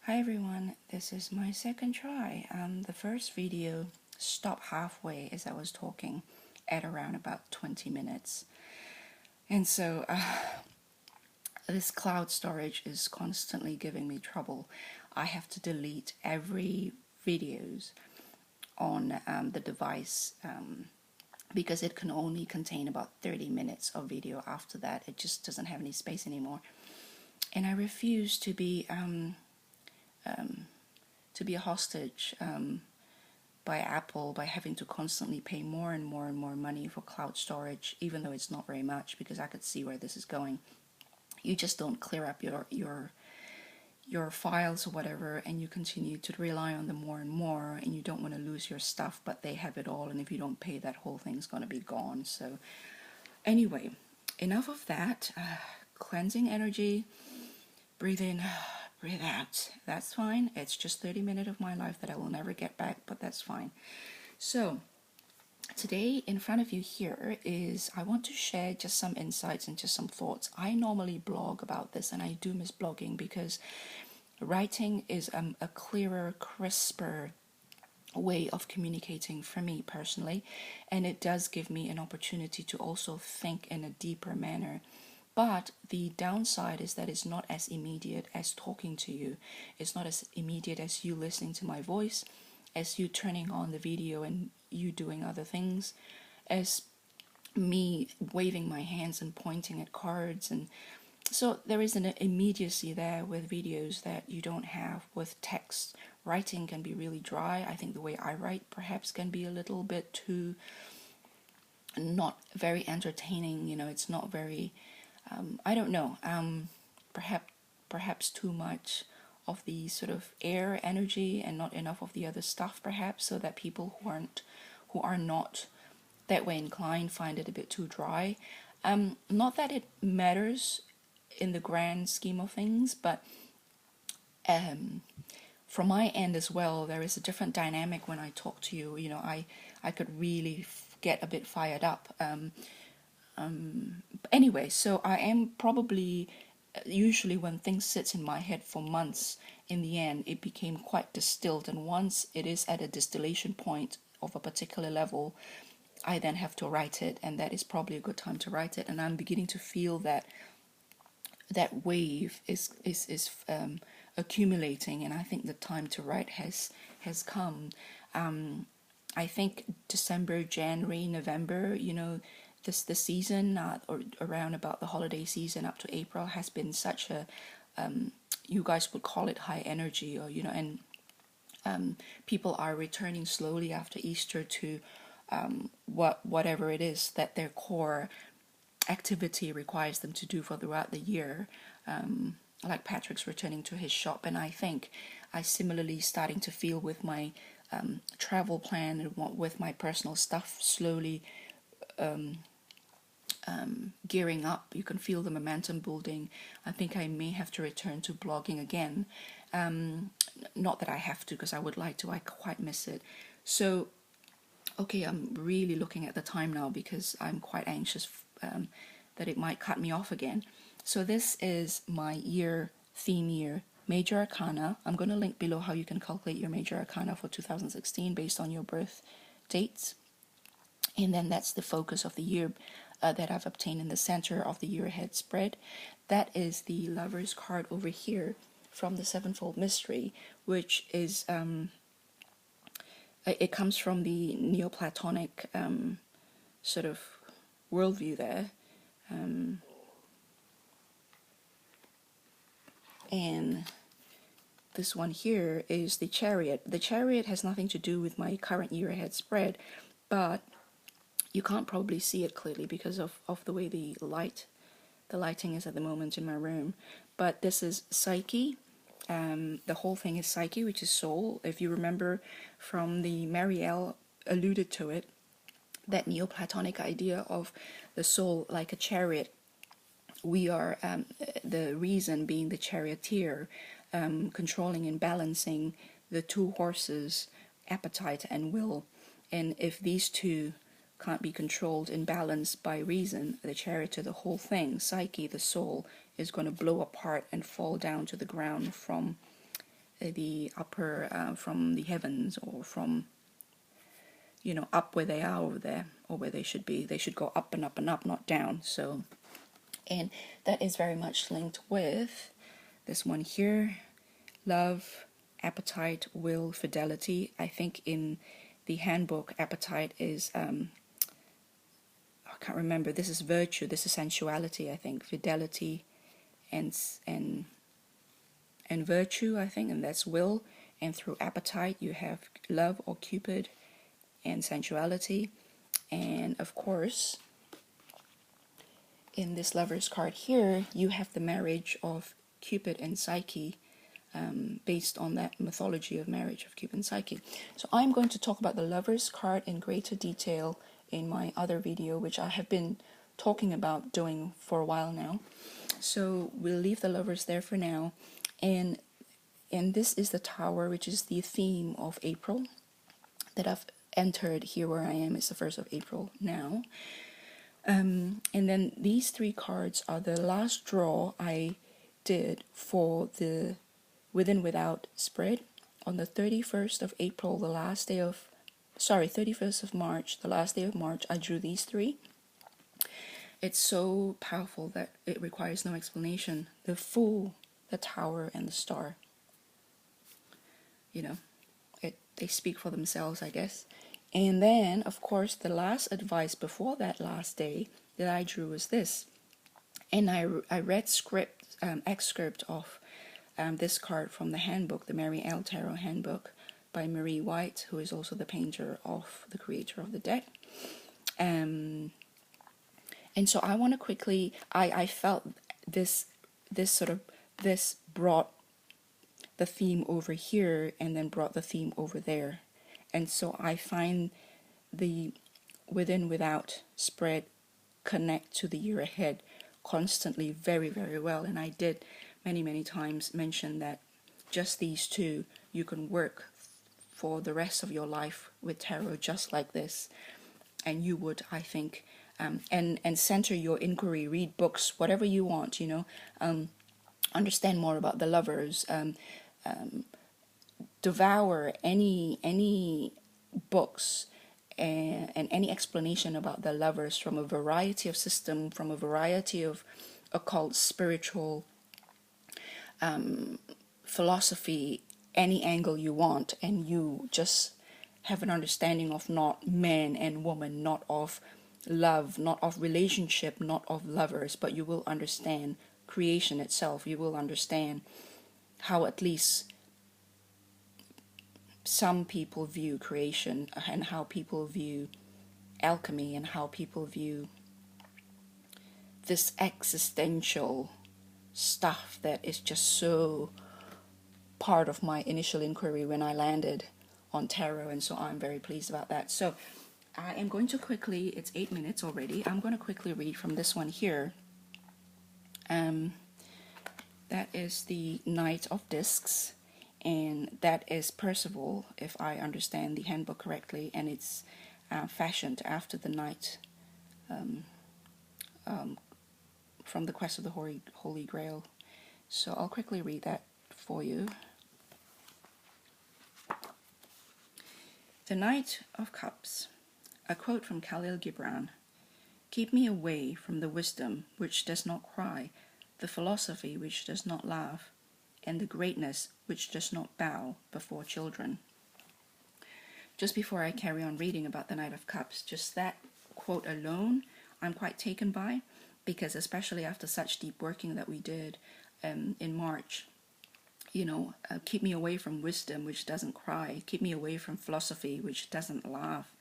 Hi everyone, this is my second try. The first video stopped halfway as I was talking at around about 20 minutes. And so this cloud storage is constantly giving me trouble. I have to delete every videos on the device because it can only contain about 30 minutes of video. After that, it just doesn't have any space anymore. And I refuse to be a hostage by Apple by having to constantly pay more and more and more money for cloud storage, even though it's not very much, because I could see where this is going. You just don't clear up your files or whatever, and you continue to rely on them more and more, and you don't want to lose your stuff, but they have it all, and if you don't pay, that whole thing's going to be gone. So anyway, enough of that. Cleansing energy, breathe in, breathe out. That's fine. It's just 30 minutes of my life that I will never get back, but that's fine. So today in front of you here is, I want to share just some insights and just some thoughts. I normally blog about this, and I do miss blogging because writing is a clearer, crisper way of communicating for me personally, and it does give me an opportunity to also think in a deeper manner. But the downside is that it's not as immediate as talking to you. It's not as immediate as you listening to my voice, as you turning on the video and you doing other things, as me waving my hands and pointing at cards. And so there is an immediacy there with videos that you don't have with text. Writing can be really dry. I think the way I write perhaps can be a little bit too not very entertaining. It's not very I don't know, perhaps too much of the sort of air energy and not enough of the other stuff, perhaps, so that people who are not that way inclined find it a bit too dry. Not that it matters in the grand scheme of things, but from my end as well, there is a different dynamic when I talk to you. I could really get a bit fired up. Anyway, so I am probably, usually when things sit in my head for months, in the end it became quite distilled, and once it is at a distillation point of a particular level, I then have to write it, and that is probably a good time to write it. And I'm beginning to feel that wave is accumulating, and I think the time to write has come. I think December, January, November, the season, or around about the holiday season up to April, has been such a, you guys would call it high energy, or and people are returning slowly after Easter to whatever it is that their core activity requires them to do for throughout the year. Like Patrick's returning to his shop, and I think I similarly starting to feel with my travel plan and with my personal stuff slowly gearing up. You can feel the momentum building. I think I may have to return to blogging again. Not that I have to, because I would like to. I quite miss it. So, okay, I'm really looking at the time now because I'm quite anxious that it might cut me off again. So this is my theme year, Major Arcana. I'm going to link below how you can calculate your Major Arcana for 2016 based on your birth dates. And then that's the focus of the year that I've obtained in the center of the year ahead spread. That is the Lover's card over here from the Sevenfold Mystery, which is, it comes from the Neoplatonic sort of worldview there. And this one here is the Chariot. The Chariot has nothing to do with my current year ahead spread, but you can't probably see it clearly because of the way the lighting is at the moment in my room. But this is Psyche. The whole thing is Psyche, which is soul. If you remember from the Marielle alluded to it, that Neoplatonic idea of the soul like a chariot. We are the reason being the charioteer, controlling and balancing the two horses, appetite and will. And if these two can't be controlled and balanced by reason, the charioteer, the whole thing, Psyche, the soul, is going to blow apart and fall down to the ground from the upper, from the heavens, or from, up where they are over there, or where they should be. They should go up and up and up, not down. So, and that is very much linked with this one here: love, appetite, will, fidelity. I think in the handbook, appetite is, I can't remember. This is virtue. This is sensuality, I think. Fidelity and virtue, I think, and that's will. And through appetite, you have love or Cupid and sensuality. And of course, in this Lover's card here, you have the marriage of Cupid and Psyche, based on that mythology of marriage of Cupid and Psyche. So I'm going to talk about the Lover's card in greater detail in my other video, which I have been talking about doing for a while now. So we'll leave the Lovers there for now. And this is the Tower, which is the theme of April that I've entered here where I am. It's the 1st of April now. And then these 3 cards are the last draw I did for the Within Without spread. On the 31st of April, the last day of, 31st of March, the last day of March, I drew these 3. It's so powerful that it requires no explanation. The Fool, the Tower, and the Star. They speak for themselves, I guess. And then, of course, the last advice before that last day that I drew was this. And I read excerpt of this card from the handbook, the Mary L. Tarot handbook by Marie White, who is also the painter of the creator of the deck. And so I want to quickly, I felt this brought the theme over here and then brought the theme over there. And so I find the Within Without spread connect to the year ahead constantly very, very well. And I did many times mention that just these 2, you can work for the rest of your life with tarot just like this. And you would, I think, and center your inquiry, read books, whatever you want, understand more about the Lovers, devour any books and any explanation about the Lovers from a variety of system, from a variety of occult, spiritual, philosophy, any angle you want, and you just have an understanding of not man and woman, not of love, not of relationship, not of lovers, but you will understand creation itself. You will understand how at least some people view creation, and how people view alchemy, and how people view this existential stuff that is just so part of my initial inquiry when I landed on tarot. And so I'm very pleased about that. So I am going to quickly, it's 8 minutes already, I'm going to quickly read from this one here. That is the Knight of Discs, and that is Percival, if I understand the handbook correctly, and it's fashioned after the Knight from the Quest of the Holy Grail. So I'll quickly read that for you. The Knight of Cups. A quote from Khalil Gibran. Keep me away from the wisdom which does not cry, the philosophy which does not laugh, and the greatness which does not bow before children. Just before I carry on reading about the Knight of Cups, just that quote alone, I'm quite taken by, because especially after such deep working that we did in March, keep me away from wisdom which doesn't cry, keep me away from philosophy which doesn't laugh,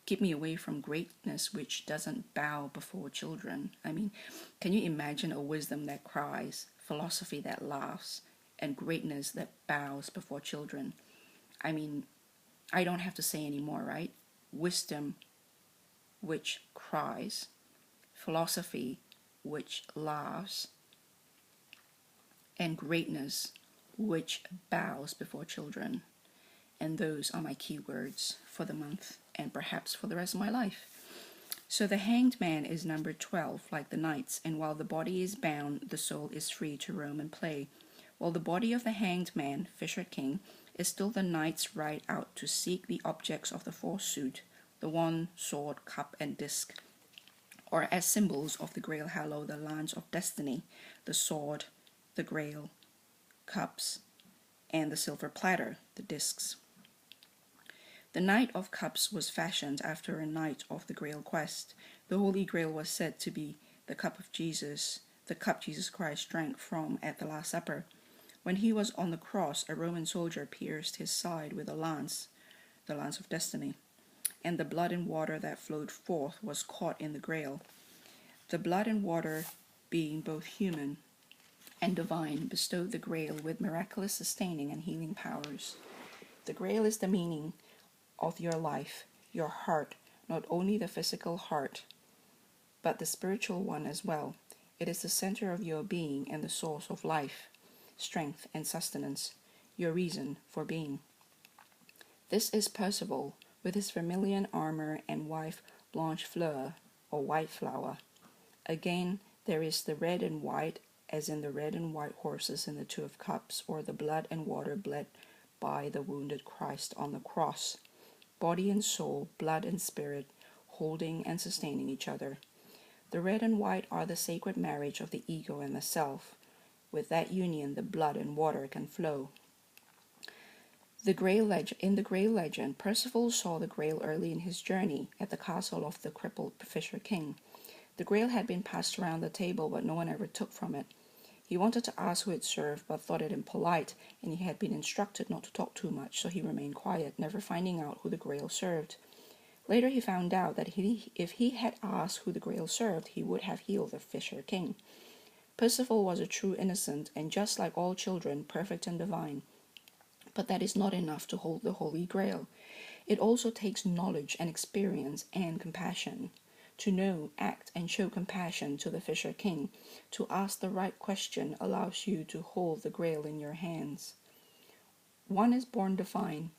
keep me away from greatness which doesn't bow before children. I mean, can you imagine a wisdom that cries, philosophy that laughs, and greatness that bows before children? I mean, I don't have to say any more, right? Wisdom which cries, philosophy which laughs, and greatness which bows before children. And those are my keywords for the month, and perhaps for the rest of my life. So the Hanged Man is number 12, like the Knights, and while the body is bound, the soul is free to roam and play. while the body of the hanged man, Fisher King, is still the knight's ride out to seek the objects of the fourth suit, the wand, sword, cup, and disc, or as symbols of the Grail Hallow, the lance of destiny, the sword, the grail, cups, and the silver platter, the discs. The Knight of Cups was fashioned after a knight of the Grail quest. The Holy Grail was said to be the cup of Jesus, the cup Jesus Christ drank from at the Last Supper. When he was on the cross, a Roman soldier pierced his side with a lance, the lance of destiny, and the blood and water that flowed forth was caught in the Grail. The blood and water, being both human and divine, bestowed the Grail with miraculous sustaining and healing powers. The Grail is the meaning of your life, your heart, not only the physical heart, but the spiritual one as well. It is the center of your being and the source of life, strength, and sustenance, your reason for being. This is Percival, with his vermilion armor and wife Blanchefleur, or White Flower. Again, there is the red and white, as in the red and white horses in the Two of Cups, or the blood and water bled by the wounded Christ on the cross. Body and soul, blood and spirit, holding and sustaining each other. The red and white are the sacred marriage of the ego and the self. With that union, the blood and water can flow. In the Grail legend, Percival saw the Grail early in his journey at the castle of the crippled Fisher King. The Grail had been passed around the table, but no one ever took from it. He wanted to ask who it served, but thought it impolite, and he had been instructed not to talk too much, so he remained quiet, never finding out who the Grail served. Later he found out that if he had asked who the Grail served, he would have healed the Fisher King. Percival was a true innocent, and just like all children, perfect and divine. But that is not enough to hold the Holy Grail. It also takes knowledge and experience and compassion. To know, act, and show compassion to the Fisher King, to ask the right question, allows you to hold the Grail in your hands. One is born divine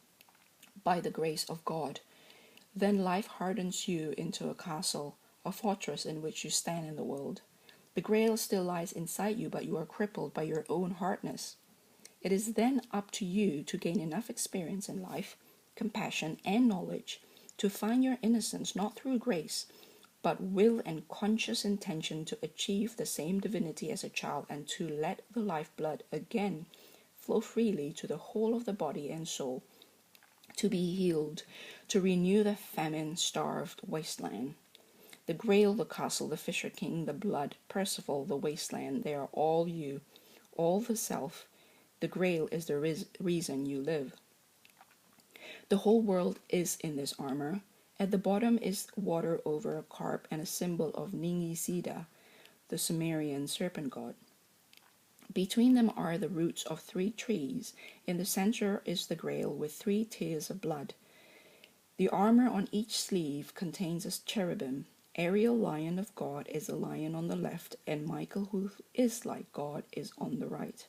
by the grace of God. Then life hardens you into a castle, a fortress in which you stand in the world. The Grail still lies inside you, but you are crippled by your own hardness. It is then up to you to gain enough experience in life, compassion, and knowledge to find your innocence not through grace, but will and conscious intention to achieve the same divinity as a child, and to let the lifeblood again flow freely to the whole of the body and soul, to be healed, to renew the famine-starved wasteland. The Grail, the castle, the Fisher King, the blood, Percival, the wasteland, they are all you, all the self. The Grail is the reason you live. The whole world is in this armor. At the bottom is water over a carp and a symbol of Ningisida, the Sumerian serpent god. Between them are the roots of 3 trees. In the center is the Grail with 3 tears of blood. The armor on each sleeve contains a cherubim. Ariel, lion of God, is a lion on the left, and Michael, who is like God, is on the right.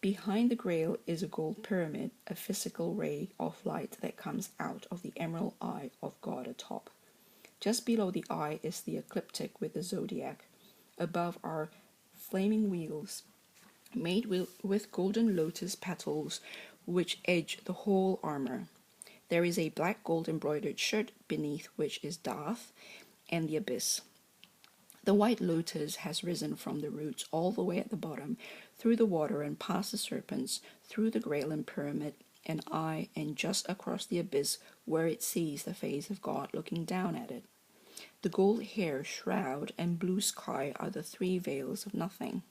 Behind the Grail is a gold pyramid, a physical ray of light that comes out of the emerald eye of God atop. Just below the eye is the ecliptic with the zodiac. Above are flaming wheels made with golden lotus petals which edge the whole armor. There is a black gold embroidered shirt beneath, which is Darth and the abyss. The white lotus has risen from the roots all the way at the bottom, through the water and past the serpents, through the Grail and pyramid and eye, and just across the abyss where it sees the face of God looking down at it. The gold hair, shroud, and blue sky are the 3 veils of nothing.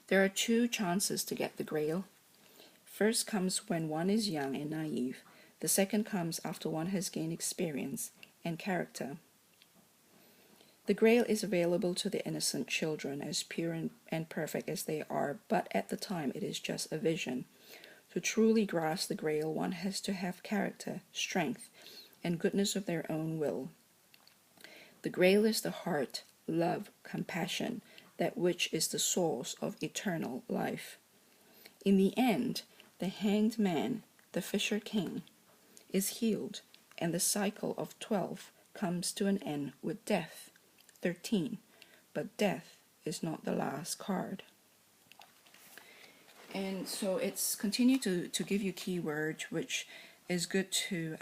There are 2 chances to get the Grail. First comes when one is young and naive. The second comes after one has gained experience and character. The Grail is available to the innocent children, as pure and perfect as they are, but at the time it is just a vision. To truly grasp the Grail, one has to have character, strength, and goodness of their own will. The Grail is the heart, love, compassion, that which is the source of eternal life. In the end, the hanged man, the Fisher King, is healed, and the cycle of 12 comes to an end with death. 13, but death is not the last card. And so it's continue to give you keywords, which is good to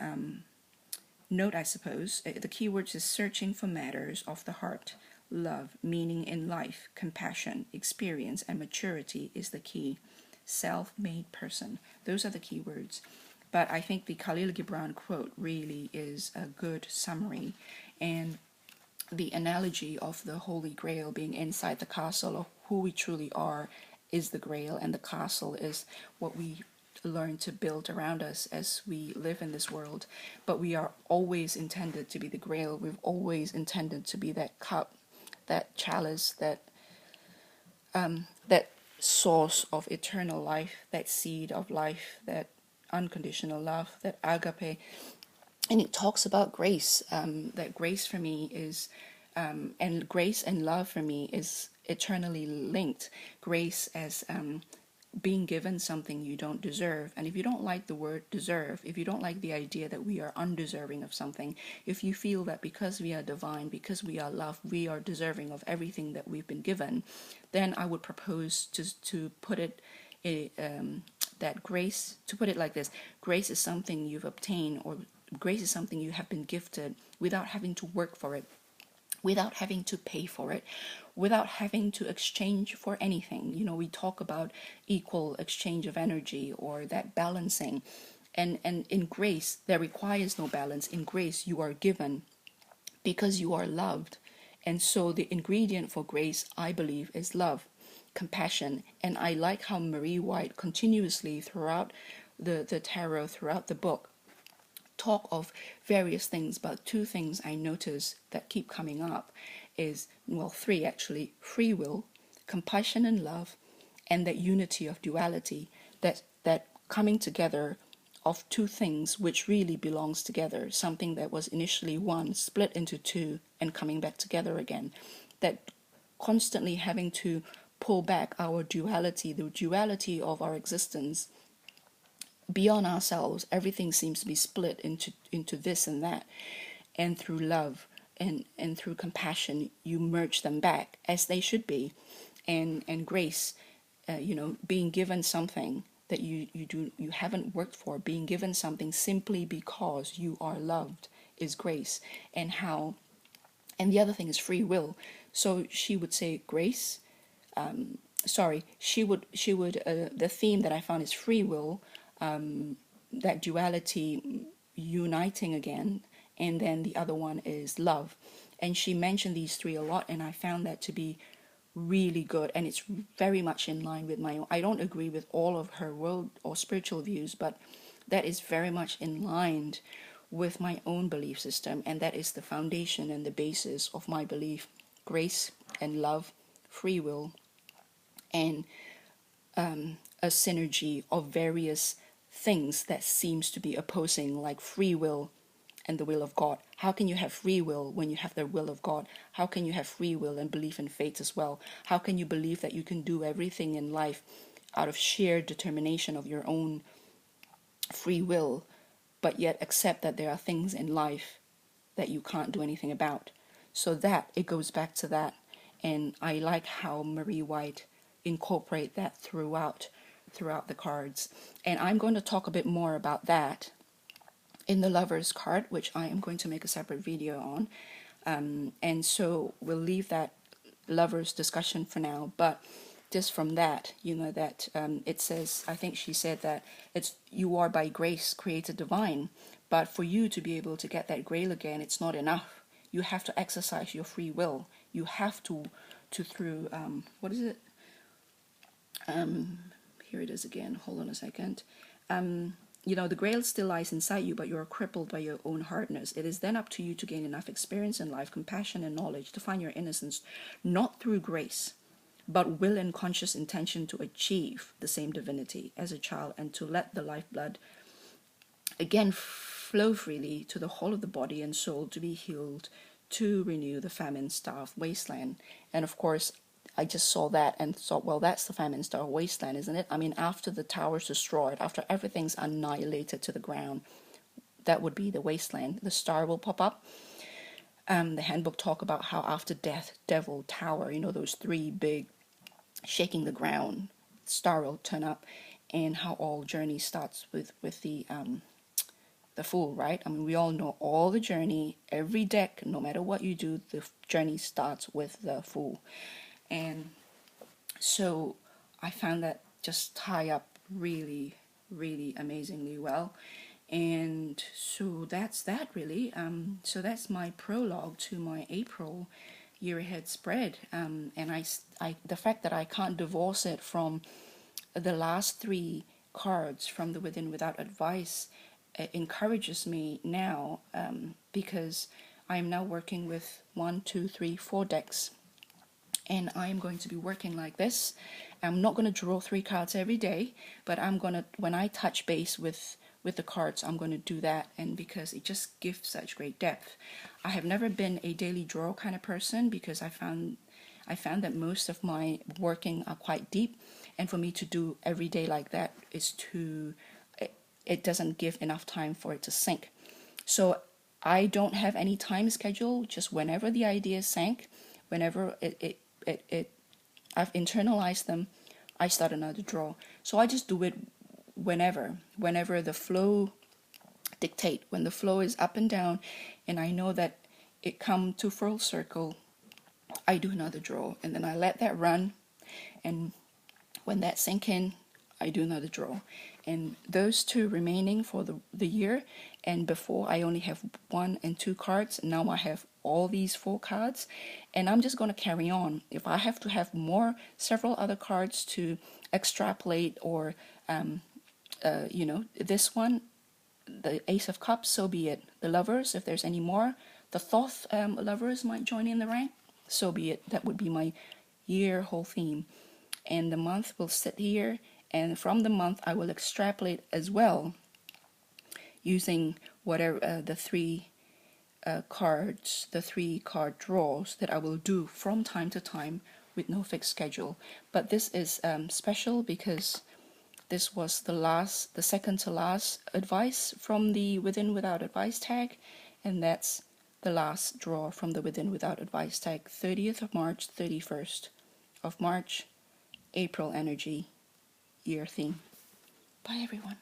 note, I suppose. The keywords is searching for matters of the heart, love, meaning in life, compassion, experience, and maturity is the key. Self-made person. Those are the keywords. But I think the Khalil Gibran quote really is a good summary. And the analogy of the Holy Grail being inside the castle of who we truly are is the Grail, and the castle is what we learn to build around us as we live in this world. But we are always intended to be the Grail. We've always intended to be that cup, that chalice, that source of eternal life, that seed of life, that unconditional love, that agape. And it talks about grace, that grace for me is and grace and love for me is eternally linked. Grace as being given something you don't deserve. And if you don't like the word deserve, if you don't like the idea that we are undeserving of something, if you feel that because we are divine, because we are love, we are deserving of everything that we've been given, then I would propose to put it that grace, to put it like this: grace is something you've obtained, or grace is something you have been gifted without having to work for it, without having to pay for it, without having to exchange for anything. You know, we talk about equal exchange of energy or that balancing. And in grace, there requires no balance. In grace, you are given because you are loved. And so the ingredient for grace, I believe, is love, compassion. And I like how Marie White continuously throughout the tarot, throughout the book, talk of various things, but two things I notice that keep coming up is, well, three actually: free will, compassion and love, and that unity of duality, that coming together of two things which really belongs together, something that was initially one split into two and coming back together again, that constantly having to pull back our duality, the duality of our existence. Beyond ourselves, everything seems to be split into this and that, and through love and through compassion you merge them back as they should be. And grace, being given something that you haven't worked for, being given something simply because you are loved, is grace. And the other thing is free will. So she would say grace, the theme that I found is free will, that duality uniting again, and then the other one is love. And she mentioned these three a lot, and I found that to be really good, and it's very much in line with my own. I don't agree with all of her world or spiritual views, but that is very much in line with my own belief system, and that is the foundation and the basis of my belief: grace and love, free will, and a synergy of various things that seems to be opposing, like free will and the will of God. How can you have free will when you have the will of God? How can you have free will and belief in fate as well? How can you believe that you can do everything in life out of sheer determination of your own free will, but yet accept that there are things in life that you can't do anything about? So that, it goes back to that. And I like how Marie White incorporate that throughout the cards. And I'm going to talk a bit more about that in the Lover's card, which I am going to make a separate video on. And so we'll leave that Lover's discussion for now. But just from that, that it says, I think she said that it's, you are by grace created divine. But for you to be able to get that grail again, it's not enough. You have to exercise your free will. You have to through, what is it? Here it is again. Hold on a second. The grail still lies inside you, but you're crippled by your own hardness. It is then up to you to gain enough experience in life, compassion and knowledge to find your innocence, not through grace, but will and conscious intention to achieve the same divinity as a child, and to let the lifeblood again flow freely to the whole of the body and soul to be healed, to renew the famine-starved wasteland. And of course, I just saw that and thought, well, that's the famine-starved wasteland, isn't it? I mean, after the tower's destroyed, after everything's annihilated to the ground, that would be the wasteland. The star will pop up. The handbook talk about how after death, devil, tower, those three big, shaking the ground, star will turn up, and how all journey starts with the Fool, right? I mean, we all know all the journey, every deck, no matter what you do, the journey starts with the Fool. And so I found that just tie up really, really amazingly well. And so that's that really. So that's my prologue to my April year ahead spread. And the fact that I can't divorce it from the last three cards from the Within Without Advice encourages me now, because I am now working with 1, 2, 3, 4 decks, and I am going to be working like this. I'm not going to draw 3 cards every day, but I'm going to, when I touch base with the cards, I'm going to do that, and because it just gives such great depth. I have never been a daily draw kind of person, because I found that most of my working are quite deep, and for me to do every day like that is too, it doesn't give enough time for it to sink. So I don't have any time schedule, just whenever the ideas sank, whenever I've internalized them, I start another draw. So I just do it whenever the flow dictate, when the flow is up and down, and I know that it come to full circle, I do another draw, and then I let that run, and when that sink in, I do another draw. And those 2 remaining for the year, and before I only have 1 and 2 cards, now I have all these 4 cards, and I'm just going to carry on. If I have to have several other cards to extrapolate, or this one, the Ace of Cups, so be it. The Lovers, if there's any more, the Thoth Lovers might join in the rank, so be it. That would be my year whole theme, and the month will sit here, and from the month I will extrapolate as well, using whatever the 3 cards, the 3 card draws that I will do from time to time with no fixed schedule. But this is special because this was the second to last advice from the Within Without Advice tag, and that's the last draw from the Within Without Advice tag, 30th of March, 31st of March, April energy, year theme. Bye everyone.